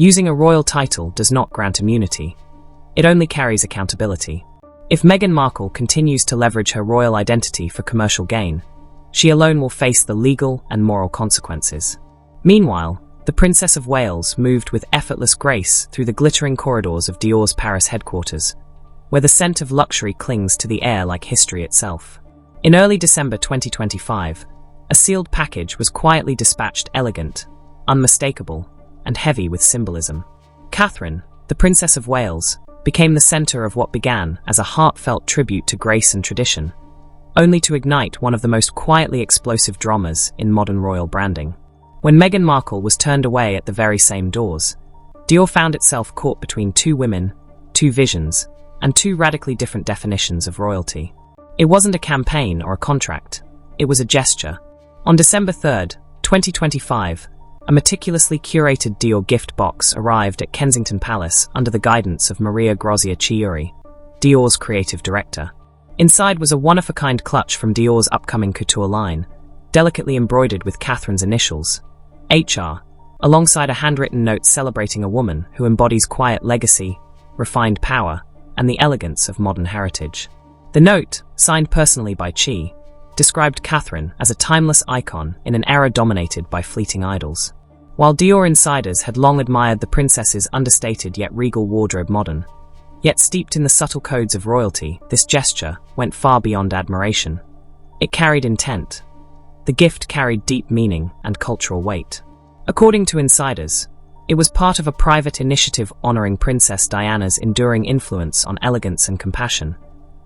Using a royal title does not grant immunity. It only carries accountability. If Meghan Markle continues to leverage her royal identity for commercial gain, she alone will face the legal and moral consequences. Meanwhile, the Princess of Wales moved with effortless grace through the glittering corridors of Dior's Paris headquarters, where the scent of luxury clings to the air like history itself. In early December 2025, a sealed package was quietly dispatched, elegant, unmistakable, and heavy with symbolism. Catherine, the Princess of Wales, became the center of what began as a heartfelt tribute to grace and tradition, only to ignite one of the most quietly explosive dramas in modern royal branding. When Meghan Markle was turned away at the very same doors, Dior found itself caught between two women, two visions, and two radically different definitions of royalty. It wasn't a campaign or a contract, it was a gesture. On December 3, 2025, a meticulously curated Dior gift box arrived at Kensington Palace under the guidance of Maria Grazia Chiuri, Dior's creative director. Inside was a one-of-a-kind clutch from Dior's upcoming couture line, delicately embroidered with Catherine's initials, HR, alongside a handwritten note celebrating a woman who embodies quiet legacy, refined power, and the elegance of modern heritage. The note, signed personally by Chi, described Catherine as a timeless icon in an era dominated by fleeting idols. While Dior insiders had long admired the princess's understated yet regal wardrobe modern, yet steeped in the subtle codes of royalty, this gesture went far beyond admiration. It carried intent. The gift carried deep meaning and cultural weight. According to insiders, it was part of a private initiative honoring Princess Diana's enduring influence on elegance and compassion,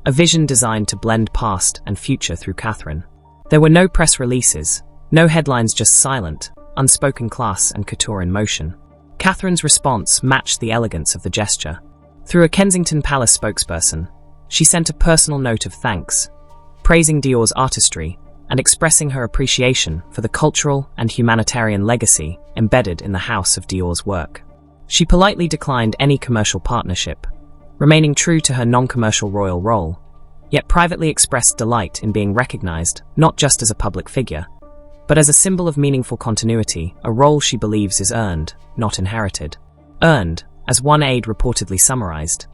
a vision designed to blend past and future through Catherine. There were no press releases, no headlines, just silent, unspoken class and couture in motion. Catherine's response matched the elegance of the gesture. Through a Kensington Palace spokesperson, she sent a personal note of thanks, praising Dior's artistry and expressing her appreciation for the cultural and humanitarian legacy embedded in the House of Dior's work. She politely declined any commercial partnership, remaining true to her non-commercial royal role, yet privately expressed delight in being recognized not just as a public figure, but as a symbol of meaningful continuity, a role she believes is earned, not inherited. Earned, as one aide reportedly summarized.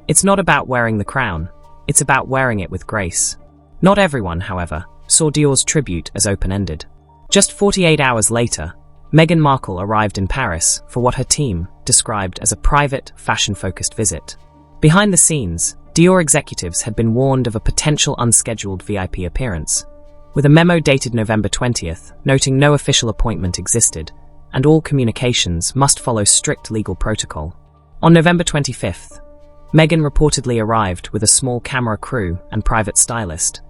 It's not about wearing the crown, it's about wearing it with grace. Not everyone, however, saw Dior's tribute as open-ended. Just 48 hours later, Meghan Markle arrived in Paris for what her team described as a private, fashion-focused visit. Behind the scenes, Dior executives had been warned of a potential unscheduled VIP appearance, with a memo dated November 20th noting no official appointment existed and all communications must follow strict legal protocol. On November 25th, Meghan reportedly arrived with a small camera crew and private stylist,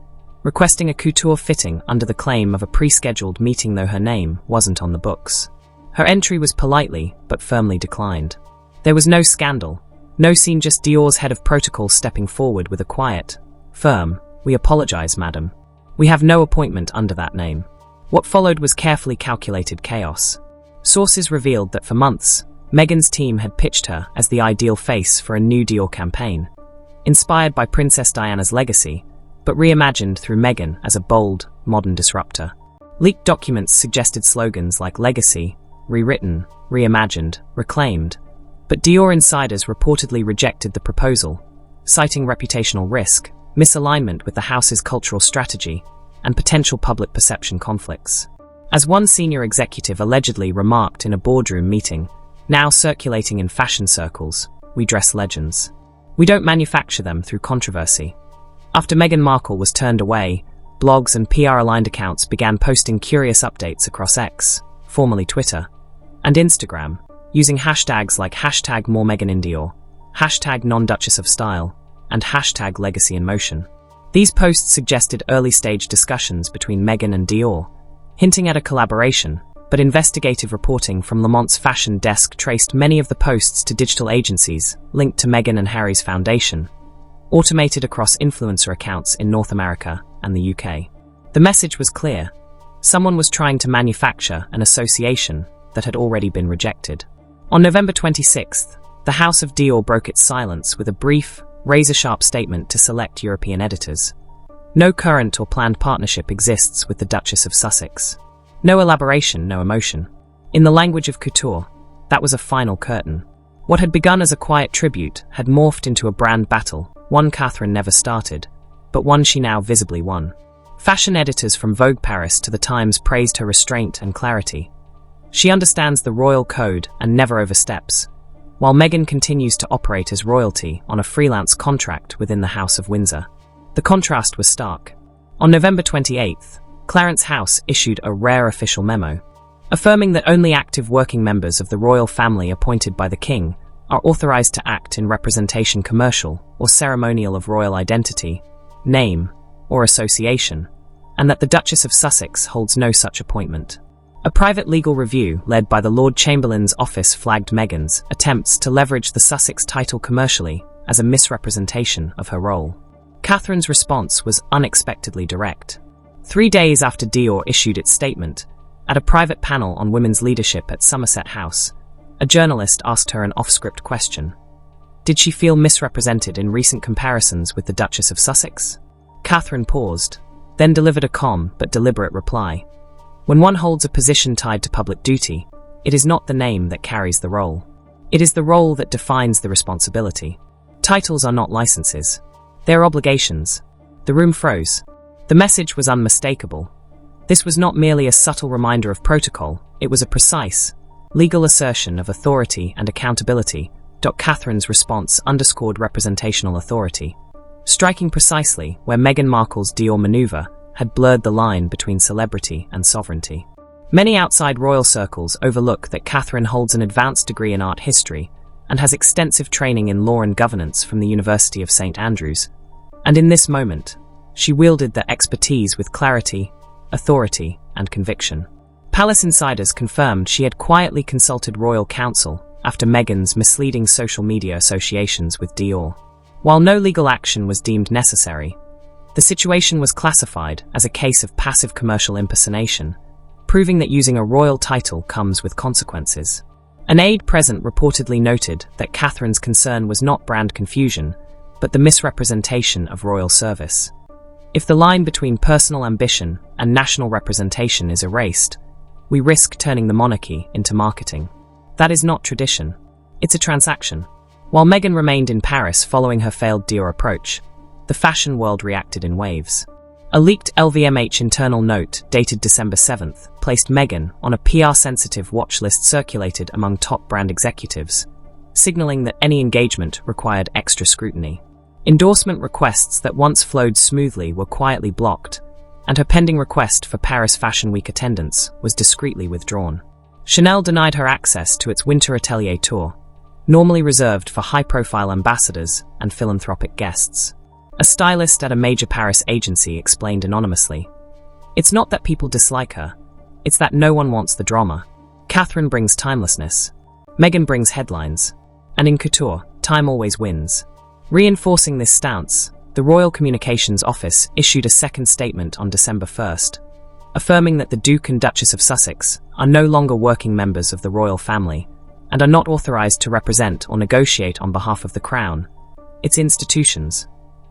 requesting a couture fitting under the claim of a pre-scheduled meeting, though her name wasn't on the books. Her entry was politely but firmly declined. There was no scandal, no scene, just Dior's head of protocol stepping forward with a quiet, firm, "We apologize, madam. We have no appointment under that name." What followed was carefully calculated chaos. Sources revealed that for months, Meghan's team had pitched her as the ideal face for a new Dior campaign, inspired by Princess Diana's legacy, but reimagined through Meghan as a bold, modern disruptor. Leaked documents suggested slogans like legacy, rewritten, reimagined, reclaimed, but Dior insiders reportedly rejected the proposal, citing reputational risk, misalignment with the house's cultural strategy, and potential public perception conflicts. As one senior executive allegedly remarked in a boardroom meeting, now circulating in fashion circles, "We dress legends. We don't manufacture them through controversy." After Meghan Markle was turned away, blogs and PR-aligned accounts began posting curious updates across X, formerly Twitter, and Instagram, using hashtags like #MoreMeghanInDior, #NonDuchessOfStyle, and #LegacyInMotion. These posts suggested early-stage discussions between Meghan and Dior, hinting at a collaboration, but investigative reporting from Lamont's fashion desk traced many of the posts to digital agencies linked to Meghan and Harry's foundation, automated across influencer accounts in North America and the UK. The message was clear. Someone was trying to manufacture an association that had already been rejected. On November 26th, the House of Dior broke its silence with a brief, razor-sharp statement to select European editors. No current or planned partnership exists with the Duchess of Sussex. No elaboration, no emotion. In the language of couture, That was a final curtain. What had begun as a quiet tribute had morphed into a brand battle, one Catherine never started, but one she now visibly won. Fashion editors from Vogue Paris to The Times praised her restraint and clarity. She understands the royal code and never oversteps, while Meghan continues to operate as royalty on a freelance contract within the House of Windsor. The contrast was stark. On November 28th, Clarence House issued a rare official memo, affirming that only active working members of the royal family appointed by the king are authorized to act in representation commercial or ceremonial of royal identity, name, or association, and that the Duchess of Sussex holds no such appointment. A private legal review led by the Lord Chamberlain's office flagged Meghan's attempts to leverage the Sussex title commercially as a misrepresentation of her role. Catherine's response was unexpectedly direct. 3 days after Dior issued its statement, at a private panel on women's leadership at Somerset House, a journalist asked her an off-script question. Did she feel misrepresented in recent comparisons with the Duchess of Sussex? Catherine paused, then delivered a calm but deliberate reply. When one holds a position tied to public duty, it is not the name that carries the role. It is the role that defines the responsibility. Titles are not licenses. They are obligations. The room froze. The message was unmistakable. This was not merely a subtle reminder of protocol, it was a precise, legal assertion of authority and accountability. Catherine's response underscored representational authority, striking precisely where Meghan Markle's Dior maneuver had blurred the line between celebrity and sovereignty. Many outside royal circles overlook that Catherine holds an advanced degree in art history and has extensive training in law and governance from the University of St. Andrews. And in this moment, she wielded that expertise with clarity, authority, and conviction. Palace insiders confirmed she had quietly consulted royal counsel after Meghan's misleading social media associations with Dior. While no legal action was deemed necessary, the situation was classified as a case of passive commercial impersonation, proving that using a royal title comes with consequences. An aide present reportedly noted that Catherine's concern was not brand confusion, but the misrepresentation of royal service. If the line between personal ambition and national representation is erased, we risk turning the monarchy into marketing. That is not tradition. It's a transaction. While Meghan remained in Paris following her failed Dior approach, the fashion world reacted in waves. A leaked LVMH internal note dated December 7th placed Meghan on a PR-sensitive watch list circulated among top brand executives, signaling that any engagement required extra scrutiny. Endorsement requests that once flowed smoothly were quietly blocked, and her pending request for Paris Fashion Week attendance was discreetly withdrawn. Chanel denied her access to its Winter Atelier tour, normally reserved for high-profile ambassadors and philanthropic guests. A stylist at a major Paris agency explained anonymously, "It's not that people dislike her, it's that no one wants the drama. Catherine brings timelessness. Meghan brings headlines. And in couture, time always wins." Reinforcing this stance, the Royal Communications Office issued a second statement on December 1st, affirming that the Duke and Duchess of Sussex are no longer working members of the royal family and are not authorized to represent or negotiate on behalf of the Crown, its institutions,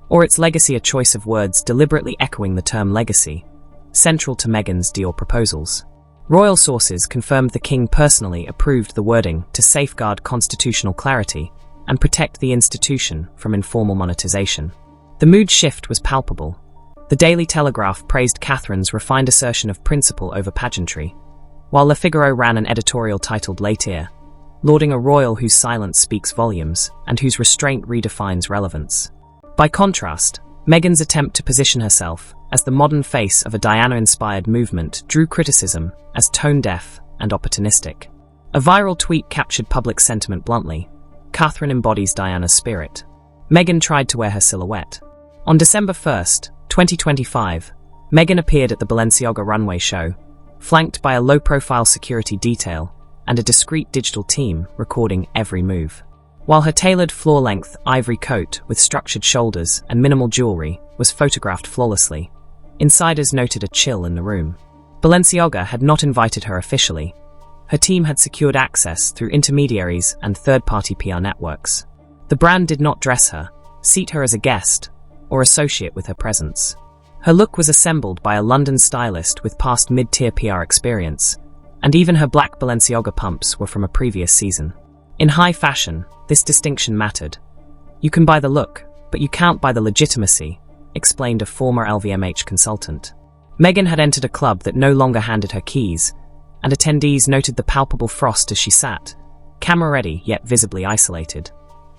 or its legacy, a choice of words deliberately echoing the term legacy, central to Meghan's Dior proposals. Royal sources confirmed the king personally approved the wording to safeguard constitutional clarity and protect the institution from informal monetization. The mood shift was palpable. The Daily Telegraph praised Catherine's refined assertion of principle over pageantry, while Le Figaro ran an editorial titled Laitier, lauding a royal whose silence speaks volumes and whose restraint redefines relevance. By contrast, Meghan's attempt to position herself as the modern face of a Diana-inspired movement drew criticism as tone-deaf and opportunistic. A viral tweet captured public sentiment bluntly: "Catherine embodies Diana's spirit." Meghan tried to wear her silhouette. On December 1st, 2025, Meghan appeared at the Balenciaga runway show, flanked by a low-profile security detail and a discreet digital team recording every move. While her tailored floor-length ivory coat with structured shoulders and minimal jewelry was photographed flawlessly, insiders noted a chill in the room. Balenciaga had not invited her officially. Her team had secured access through intermediaries and third-party PR networks. The brand did not dress her, seat her as a guest, or associate with her presence. Her look was assembled by a London stylist with past mid-tier PR experience, and even her black Balenciaga pumps were from a previous season. In high fashion, this distinction mattered. You can buy the look, but you can't buy the legitimacy, explained a former LVMH consultant. Meghan had entered a club that no longer handed her keys, and attendees noted the palpable frost as she sat, camera-ready yet visibly isolated.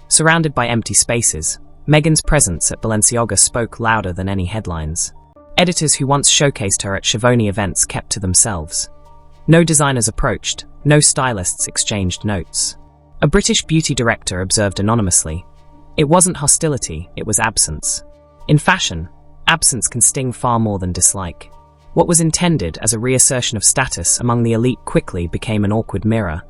Surrounded by empty spaces, Meghan's presence at Balenciaga spoke louder than any headlines. Editors who once showcased her at Chivoni events kept to themselves. No designers approached, no stylists exchanged notes. A British beauty director observed anonymously, "It wasn't hostility, it was absence." In fashion, absence can sting far more than dislike. What was intended as a reassertion of status among the elite quickly became an awkward mirror,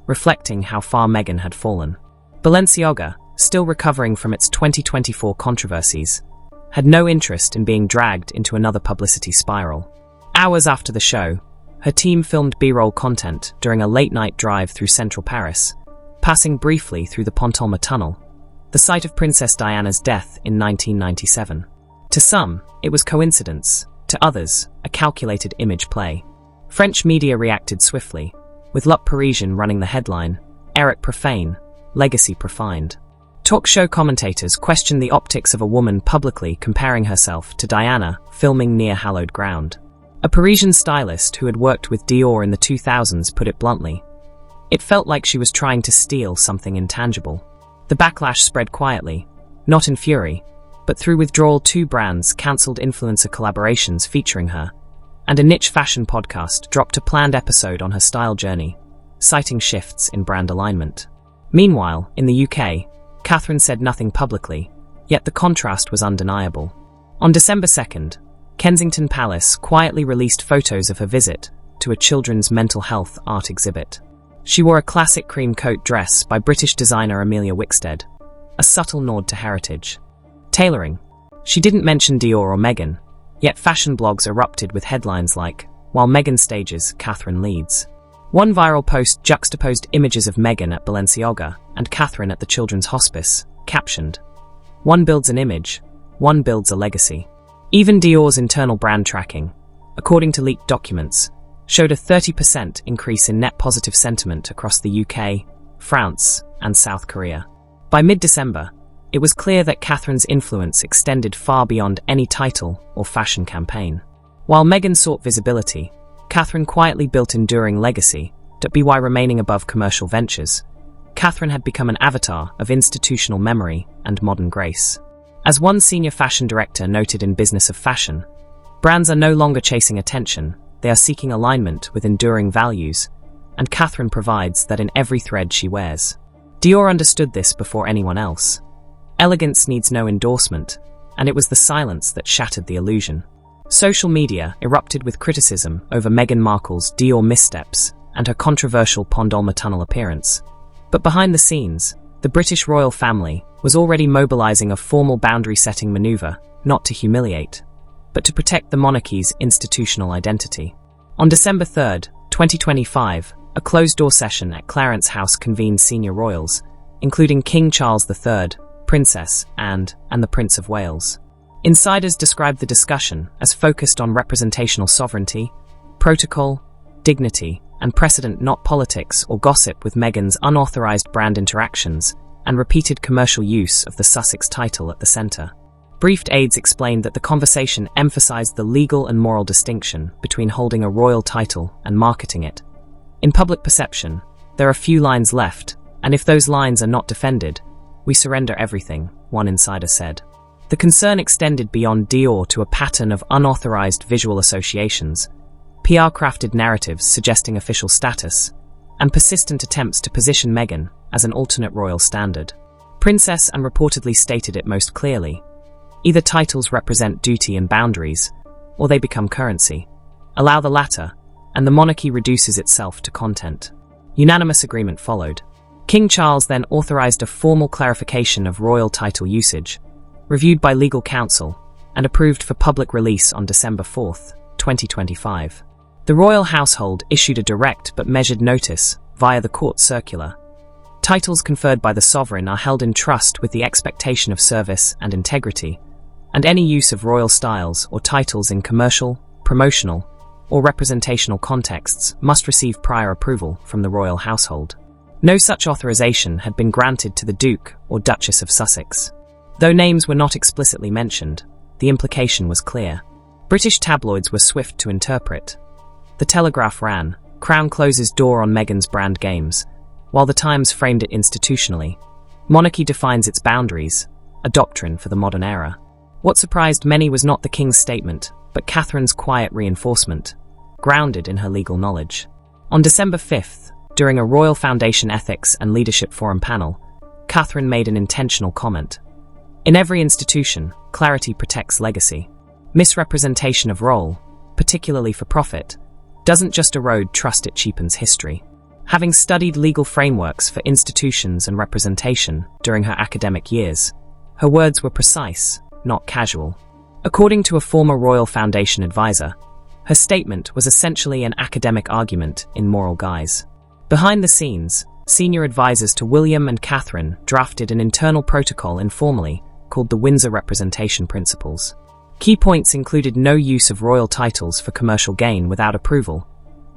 reflecting how far Meghan had fallen. Balenciaga, still recovering from its 2024 controversies, had no interest in being dragged into another publicity spiral. Hours after the show, her team filmed B-roll content during a late-night drive through central Paris, passing briefly through the Pontelme tunnel, the site of Princess Diana's death in 1997. To some, it was coincidence. To others, a calculated image play. French media reacted swiftly, with Le Parisien running the headline, "Eric profane, legacy profaned." Talk show commentators questioned the optics of a woman publicly comparing herself to Diana filming near hallowed ground. A Parisian stylist who had worked with Dior in the 2000s put it bluntly. It felt like she was trying to steal something intangible. The backlash spread quietly, not in fury, but through withdrawal. Two brands cancelled influencer collaborations featuring her, and a niche fashion podcast dropped a planned episode on her style journey, citing shifts in brand alignment. Meanwhile, in the UK, Catherine said nothing publicly, yet the contrast was undeniable. On December 2nd, Kensington Palace quietly released photos of her visit to a children's mental health art exhibit. She wore a classic cream coat dress by British designer Amelia Wickstead, a subtle nod to heritage. Tailoring. She didn't mention Dior or Meghan, yet fashion blogs erupted with headlines like, "While Meghan stages, Catherine leads." One viral post juxtaposed images of Meghan at Balenciaga and Catherine at the Children's Hospice, captioned, "One builds an image, one builds a legacy." Even Dior's internal brand tracking, according to leaked documents, showed a 30% increase in net positive sentiment across the UK, France, and South Korea. By mid-December, it was clear that Catherine's influence extended far beyond any title or fashion campaign. While Meghan sought visibility, Catherine quietly built enduring legacy, by remaining above commercial ventures. Catherine had become an avatar of institutional memory and modern grace. As one senior fashion director noted in Business of Fashion, brands are no longer chasing attention, they are seeking alignment with enduring values, and Catherine provides that in every thread she wears. Dior understood this before anyone else. Elegance needs no endorsement, and it was the silence that shattered the illusion. Social media erupted with criticism over Meghan Markle's Dior missteps and her controversial Pontelme tunnel appearance. But behind the scenes, the British royal family was already mobilizing a formal boundary-setting maneuver, not to humiliate, but to protect the monarchy's institutional identity. On December 3, 2025, a closed-door session at Clarence House convened senior royals, including King Charles III, Princess Anne, and the Prince of Wales. Insiders described the discussion as focused on representational sovereignty, protocol, dignity, and precedent, not politics or gossip, with Meghan's unauthorized brand interactions and repeated commercial use of the Sussex title at the center. Briefed aides explained that the conversation emphasized the legal and moral distinction between holding a royal title and marketing it. In public perception, there are few lines left, and if those lines are not defended, we surrender everything, one insider said. The concern extended beyond Dior to a pattern of unauthorized visual associations, PR-crafted narratives suggesting official status, and persistent attempts to position Meghan as an alternate royal standard. Princess Anne reportedly stated it most clearly. Either titles represent duty and boundaries, or they become currency. Allow the latter, and the monarchy reduces itself to content. Unanimous agreement followed. King Charles then authorized a formal clarification of royal title usage, reviewed by legal counsel, and approved for public release on December 4, 2025. The royal household issued a direct but measured notice via the court circular. Titles conferred by the sovereign are held in trust with the expectation of service and integrity, and any use of royal styles or titles in commercial, promotional, or representational contexts must receive prior approval from the royal household. No such authorization had been granted to the Duke or Duchess of Sussex. Though names were not explicitly mentioned, the implication was clear. British tabloids were swift to interpret. The Telegraph ran, "Crown closes door on Meghan's brand games," while the Times framed it institutionally. "Monarchy defines its boundaries, a doctrine for the modern era." What surprised many was not the King's statement, but Catherine's quiet reinforcement, grounded in her legal knowledge. On December 5th, during a Royal Foundation Ethics and Leadership Forum panel, Catherine made an intentional comment. "In every institution, clarity protects legacy. Misrepresentation of role, particularly for profit, doesn't just erode trust, it cheapens history." Having studied legal frameworks for institutions and representation during her academic years, her words were precise, not casual. According to a former Royal Foundation advisor, her statement was essentially an academic argument in moral guise. Behind the scenes, senior advisors to William and Catherine drafted an internal protocol informally called the Windsor Representation Principles. Key points included no use of royal titles for commercial gain without approval,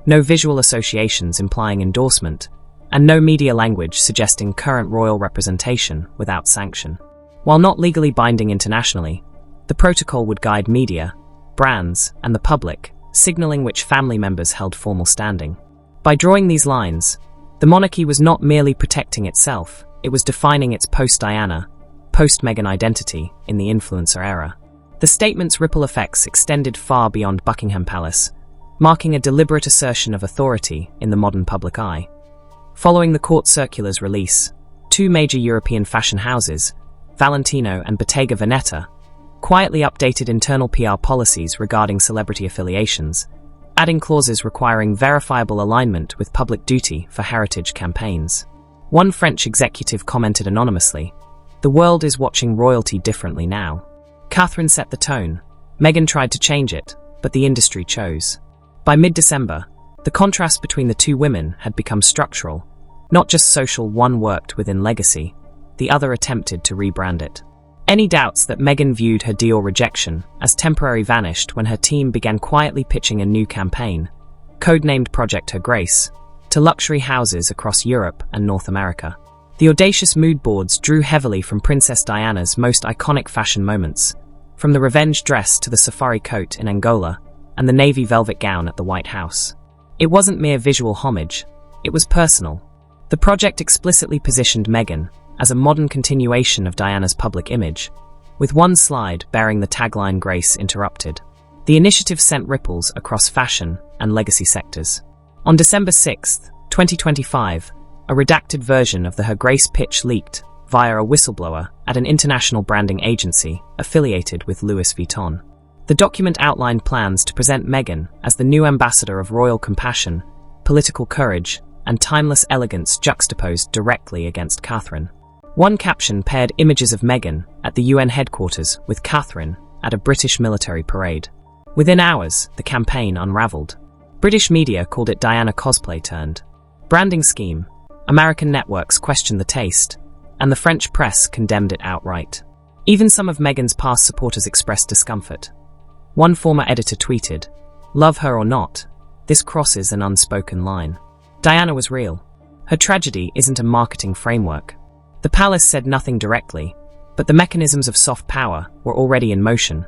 no visual associations implying endorsement, and no media language suggesting current royal representation without sanction. While not legally binding internationally, the protocol would guide media, brands, and the public, signaling which family members held formal standing. By drawing these lines, the monarchy was not merely protecting itself, it was defining its post-Diana, post-Meghan identity in the influencer era. The statement's ripple effects extended far beyond Buckingham Palace, marking a deliberate assertion of authority in the modern public eye. Following the court circular's release, two major European fashion houses, Valentino and Bottega Veneta, quietly updated internal PR policies regarding celebrity affiliations, adding clauses requiring verifiable alignment with public duty for heritage campaigns. One French executive commented anonymously, "The world is watching royalty differently now." Catherine set the tone. Meghan tried to change it, but the industry chose. By mid-December, the contrast between the two women had become structural, not just social. One worked within legacy, the other attempted to rebrand it. Any doubts that Meghan viewed her Dior rejection as temporary vanished when her team began quietly pitching a new campaign, codenamed Project Her Grace, to luxury houses across Europe and North America. The audacious mood boards drew heavily from Princess Diana's most iconic fashion moments, from the revenge dress to the safari coat in Angola and the navy velvet gown at the White House. It wasn't mere visual homage, it was personal. The project explicitly positioned Meghan as a modern continuation of Diana's public image, with one slide bearing the tagline "Grace Interrupted." The initiative sent ripples across fashion and legacy sectors. On December 6, 2025, a redacted version of the Her Grace pitch leaked via a whistleblower at an international branding agency affiliated with Louis Vuitton. The document outlined plans to present Meghan as the new ambassador of royal compassion, political courage, and timeless elegance juxtaposed directly against Catherine. One caption paired images of Meghan at the UN headquarters with Catherine at a British military parade. Within hours, the campaign unraveled. British media called it Diana cosplay turned branding scheme, American networks questioned the taste, and the French press condemned it outright. Even some of Meghan's past supporters expressed discomfort. One former editor tweeted, "Love her or not, this crosses an unspoken line." Diana was real. Her tragedy isn't a marketing framework. The palace said nothing directly, but the mechanisms of soft power were already in motion,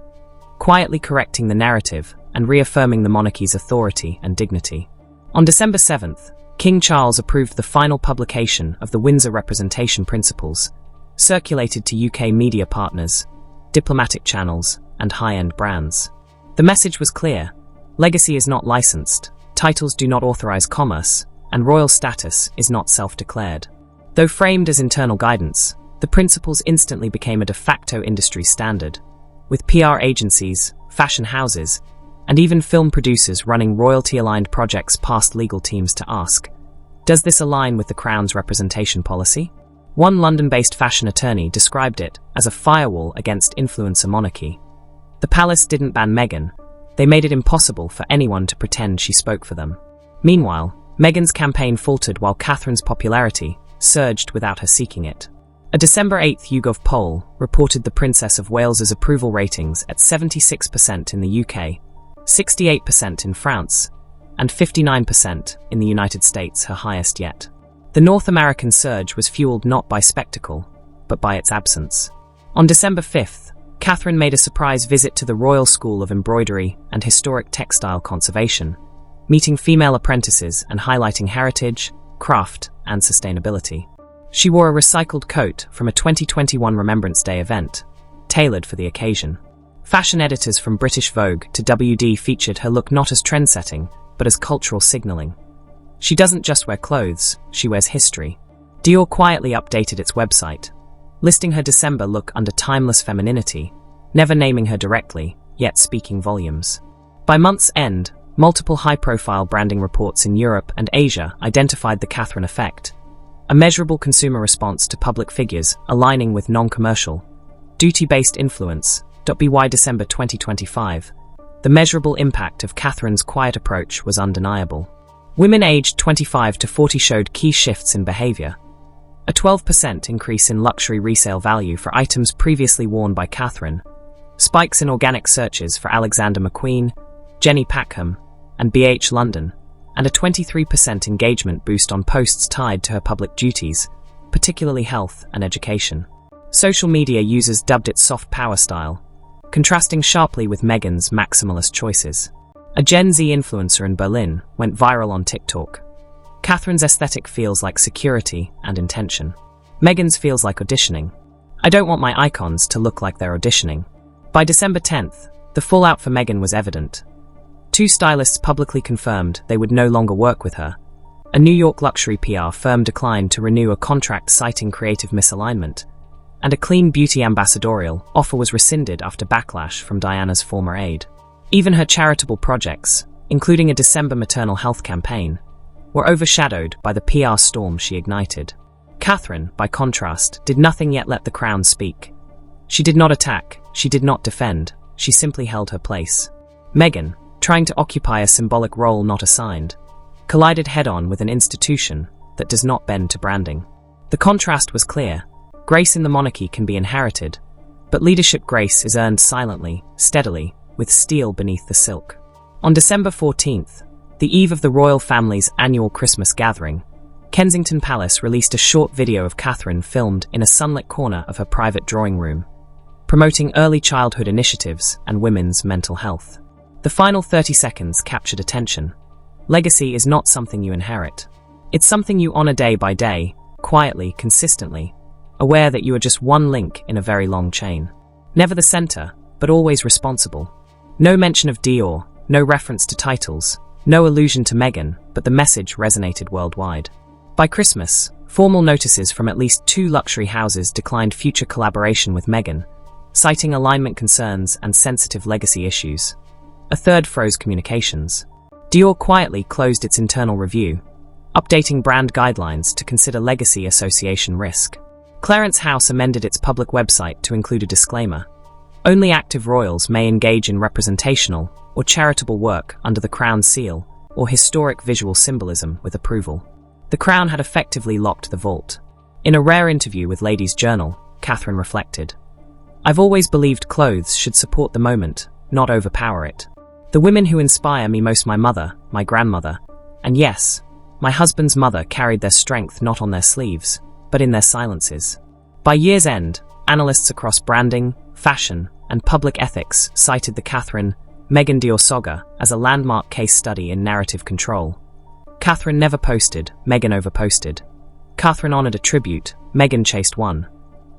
quietly correcting the narrative and reaffirming the monarchy's authority and dignity. On December 7th, King Charles approved the final publication of the Windsor Representation Principles, circulated to UK media partners, diplomatic channels, and high-end brands. The message was clear: legacy is not licensed, titles do not authorize commerce, and royal status is not self-declared. Though framed as internal guidance, the principles instantly became a de facto industry standard, with PR agencies, fashion houses, and even film producers running royalty-aligned projects past legal teams to ask, does this align with the Crown's representation policy? One London-based fashion attorney described it as a firewall against influencer monarchy. The palace didn't ban Meghan, they made it impossible for anyone to pretend she spoke for them. Meanwhile, Meghan's campaign faltered while Catherine's popularity surged without her seeking it. A December 8 YouGov poll reported the Princess of Wales's approval ratings at 76% in the UK, 68% in France, and 59% in the United States, her highest yet. The North American surge was fueled not by spectacle, but by its absence. On December 5th, Catherine made a surprise visit to the Royal School of Embroidery and Historic Textile Conservation, meeting female apprentices and highlighting heritage, craft, and sustainability. She wore a recycled coat from a 2021 Remembrance Day event, tailored for the occasion. Fashion editors from British Vogue to WD featured her look not as trend-setting, but as cultural signaling. She doesn't just wear clothes, she wears history. Dior quietly updated its website, listing her December look under timeless femininity, never naming her directly, yet speaking volumes. By month's end, multiple high-profile branding reports in Europe and Asia identified the Catherine effect, a measurable consumer response to public figures aligning with non-commercial, duty-based influence. By December 2025, the measurable impact of Catherine's quiet approach was undeniable. Women aged 25 to 40 showed key shifts in behavior. A 12% increase in luxury resale value for items previously worn by Catherine, spikes in organic searches for Alexander McQueen, Jenny Packham, and BH London, and a 23% engagement boost on posts tied to her public duties, particularly health and education. Social media users dubbed it soft power style, contrasting sharply with Meghan's maximalist choices. A Gen Z influencer in Berlin went viral on TikTok. Catherine's aesthetic feels like security and intention. Meghan's feels like auditioning. I don't want my icons to look like they're auditioning. By December 10th, the fallout for Meghan was evident. Two stylists publicly confirmed they would no longer work with her. A New York luxury PR firm declined to renew a contract citing creative misalignment, and a clean beauty ambassadorial offer was rescinded after backlash from Diana's former aide. Even her charitable projects, including a December maternal health campaign, were overshadowed by the PR storm she ignited. Catherine, by contrast, did nothing yet let the crown speak. She did not attack, she did not defend, she simply held her place. Meghan, trying to occupy a symbolic role not assigned, collided head-on with an institution that does not bend to branding. The contrast was clear. Grace in the monarchy can be inherited, but leadership grace is earned silently, steadily, with steel beneath the silk. On December 14th, the eve of the royal family's annual Christmas gathering, Kensington Palace released a short video of Catherine filmed in a sunlit corner of her private drawing room, promoting early childhood initiatives and women's mental health. The final 30 seconds captured attention. Legacy is not something you inherit. It's something you honor day by day, quietly, consistently, aware that you are just one link in a very long chain. Never the center, but always responsible. No mention of Dior, no reference to titles, no allusion to Meghan, but the message resonated worldwide. By Christmas, formal notices from at least 2 luxury houses declined future collaboration with Meghan, citing alignment concerns and sensitive legacy issues. A third froze communications. Dior quietly closed its internal review, updating brand guidelines to consider legacy association risk. Clarence House amended its public website to include a disclaimer. Only active royals may engage in representational or charitable work under the Crown seal or historic visual symbolism with approval. The Crown had effectively locked the vault. In a rare interview with Ladies' Journal, Catherine reflected, "I've always believed clothes should support the moment, not overpower it. The women who inspire me most, my mother, my grandmother, and yes, my husband's mother, carried their strength not on their sleeves, but in their silences." By year's end, analysts across branding, fashion, and public ethics cited the Catherine-Meghan Dior saga as a landmark case study in narrative control. Catherine never posted, Meghan overposted. Catherine honored a tribute, Meghan chased one.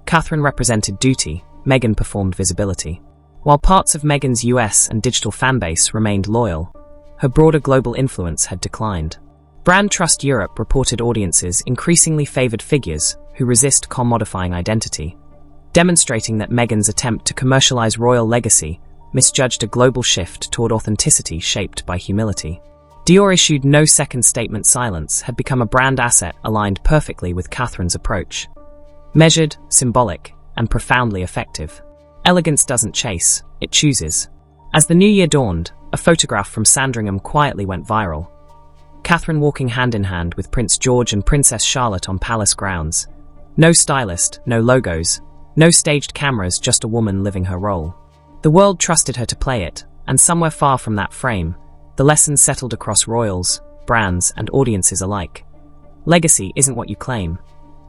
Catherine represented duty, Meghan performed visibility. While parts of Meghan's US and digital fanbase remained loyal, her broader global influence had declined. Brand Trust Europe reported audiences increasingly favored figures who resist commodifying identity, demonstrating that Meghan's attempt to commercialize royal legacy misjudged a global shift toward authenticity shaped by humility. Dior issued no second statement. Silence had become a brand asset aligned perfectly with Catherine's approach. Measured, symbolic, and profoundly effective. Elegance doesn't chase, it chooses. As the new year dawned, a photograph from Sandringham quietly went viral. Catherine walking hand in hand with Prince George and Princess Charlotte on palace grounds. No stylist, no logos, no staged cameras, just a woman living her role. The world trusted her to play it, And somewhere far from that frame, the lessons settled across royals, brands, and audiences alike. Legacy isn't what you claim.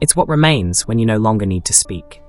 It's what remains when you no longer need to speak.